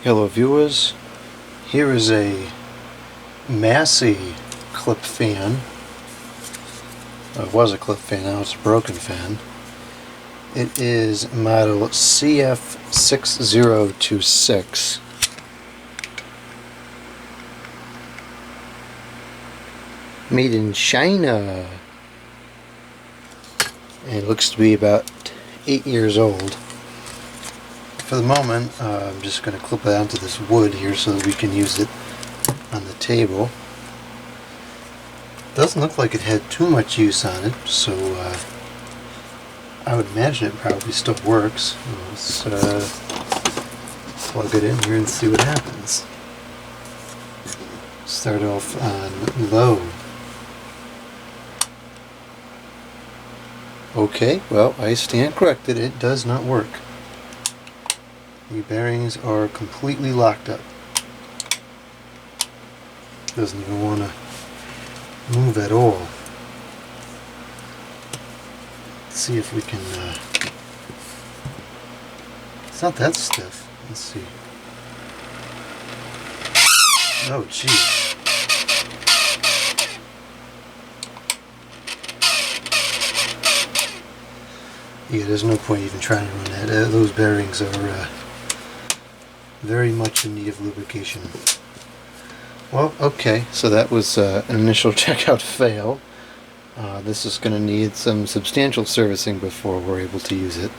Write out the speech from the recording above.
Hello viewers, here is a Massey clip fan. It was a clip fan, now it's a broken fan. It is model CF302B. Made in China. And it looks to be about 8 years old. For the moment, I'm just going to clip it onto this wood here so that we can use it on the table. Doesn't look like it had too much use on it, so I would imagine it probably still works. Let's plug it in here and see what happens. Start off on low. Okay, well, I stand corrected. It does not work. The bearings are completely locked up. Doesn't even want to move at all. Let's see if we can. It's not that stiff. Let's see. Oh, geez. Yeah, there's no point even trying to run that. Those bearings are very much in need of lubrication. Well, okay, so that was an initial checkout fail. This is going to need some substantial servicing before we're able to use it.